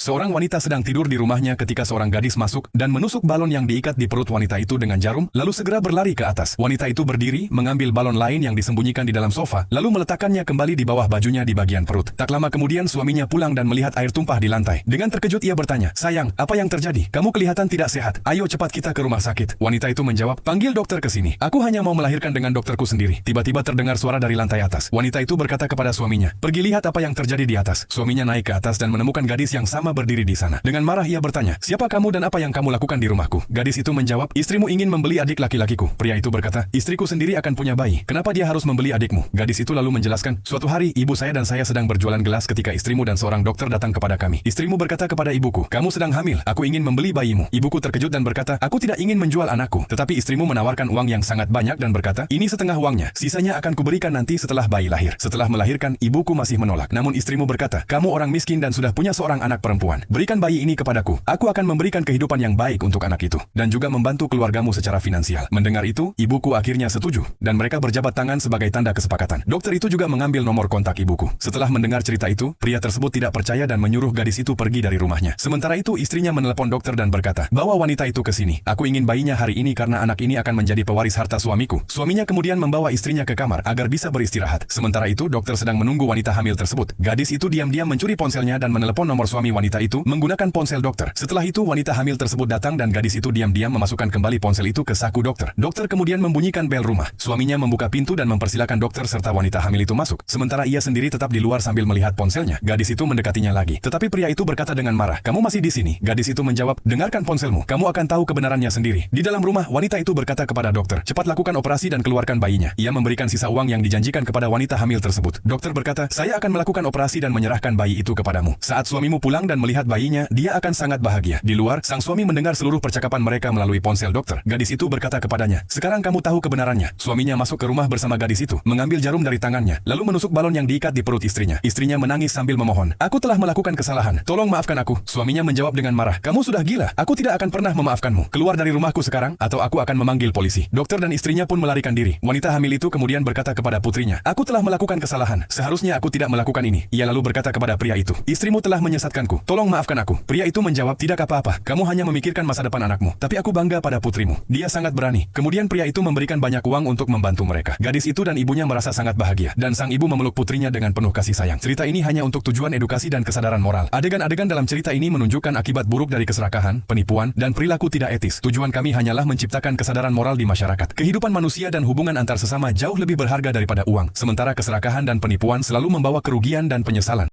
Seorang wanita sedang tidur di rumahnya ketika seorang gadis masuk dan menusuk balon yang diikat di perut wanita itu dengan jarum, lalu segera berlari ke atas. Wanita itu berdiri, mengambil balon lain yang disembunyikan di dalam sofa, lalu meletakkannya kembali di bawah bajunya di bagian perut. Tak lama kemudian suaminya pulang dan melihat air tumpah di lantai. Dengan terkejut ia bertanya, "Sayang, apa yang terjadi? Kamu kelihatan tidak sehat. Ayo cepat kita ke rumah sakit." Wanita itu menjawab, "Panggil dokter ke sini. Aku hanya mau melahirkan dengan dokterku sendiri." Tiba-tiba terdengar suara dari lantai atas. Wanita itu berkata kepada suaminya, "Pergi lihat apa yang terjadi di atas." Suaminya naik ke atas dan menemukan gadis yang sama berdiri di sana. Dengan marah ia bertanya, "Siapa kamu dan apa yang kamu lakukan di rumahku?" Gadis itu menjawab, "Istrimu ingin membeli adik laki-lakiku." Pria itu berkata, "Istriku sendiri akan punya bayi. Kenapa dia harus membeli adikmu?" Gadis itu lalu menjelaskan, "Suatu hari ibu saya dan saya sedang berjualan gelas ketika istrimu dan seorang dokter datang kepada kami. Istrimu berkata kepada ibuku, 'Kamu sedang hamil. Aku ingin membeli bayimu.' Ibuku terkejut dan berkata, 'Aku tidak ingin menjual anakku.' Tetapi istrimu menawarkan uang yang sangat banyak dan berkata, 'Ini setengah uangnya. Sisanya akan kuberikan nanti setelah bayi lahir.' Setelah melahirkan, ibuku masih menolak. Namun istrimu berkata, 'Kamu orang miskin dan sudah punya seorang anak perempuan. Berikan bayi ini kepadaku. Aku akan memberikan kehidupan yang baik untuk anak itu dan juga membantu keluargamu secara finansial.' Mendengar itu, ibuku akhirnya setuju dan mereka berjabat tangan sebagai tanda kesepakatan. Dokter itu juga mengambil nomor kontak ibuku. Setelah mendengar cerita itu, pria tersebut tidak percaya dan menyuruh gadis itu pergi dari rumahnya. Sementara itu istrinya menelepon dokter dan berkata, "Bawa wanita itu ke sini. Aku ingin bayinya hari ini karena anak ini akan menjadi pewaris harta suamiku." Suaminya kemudian membawa istrinya ke kamar agar bisa beristirahat. Sementara itu dokter sedang menunggu wanita hamil tersebut. Gadis itu diam-diam mencuri ponselnya dan menelepon nomor suami wanita itu menggunakan ponsel dokter. Setelah itu wanita hamil tersebut datang dan gadis itu diam-diam memasukkan kembali ponsel itu ke saku dokter. Dokter kemudian membunyikan bel rumah. Suaminya membuka pintu dan mempersilakan dokter serta wanita hamil itu masuk. Sementara ia sendiri tetap di luar sambil melihat ponselnya. Gadis itu mendekatinya lagi. Tetapi pria itu berkata dengan marah, "Kamu masih di sini?" Gadis itu menjawab, "Dengarkan ponselmu. Kamu akan tahu kebenarannya sendiri." Di dalam rumah, wanita itu berkata kepada dokter, "Cepat lakukan operasi dan keluarkan bayinya." Ia memberikan sisa uang yang dijanjikan kepada wanita hamil tersebut. Dokter berkata, "Saya akan melakukan operasi dan menyerahkan bayi itu kepadamu. Saat suamimu pulang dan melihat bayinya, dia akan sangat bahagia." Di luar, sang suami mendengar seluruh percakapan mereka melalui ponsel dokter. Gadis itu berkata kepadanya, "Sekarang kamu tahu kebenarannya." Suaminya masuk ke rumah bersama gadis itu, mengambil jarum dari tangannya, lalu menusuk balon yang diikat di perut istrinya. Istrinya menangis sambil memohon, "Aku telah melakukan kesalahan. Tolong maafkan aku." Suaminya menjawab dengan marah, "Kamu sudah gila. Aku tidak akan pernah memaafkanmu. Keluar dari rumahku sekarang, atau aku akan memanggil polisi." Dokter dan istrinya pun melarikan diri. Wanita hamil itu kemudian berkata kepada putrinya, "Aku telah melakukan kesalahan. Seharusnya aku tidak melakukan ini." Ia lalu berkata kepada pria itu, "Istrimu telah menyesatkanku. Tolong maafkan aku." Pria itu menjawab, "Tidak apa-apa. Kamu hanya memikirkan masa depan anakmu. Tapi aku bangga pada putrimu. Dia sangat berani." Kemudian pria itu memberikan banyak uang untuk membantu mereka. Gadis itu dan ibunya merasa sangat bahagia, dan sang ibu memeluk putrinya dengan penuh kasih sayang. Cerita ini hanya untuk tujuan edukasi dan kesadaran moral. Adegan-adegan dalam cerita ini menunjukkan akibat buruk dari keserakahan, penipuan, dan perilaku tidak etis. Tujuan kami hanyalah menciptakan kesadaran moral di masyarakat. Kehidupan manusia dan hubungan antar sesama jauh lebih berharga daripada uang, sementara keserakahan dan penipuan selalu membawa kerugian dan penyesalan.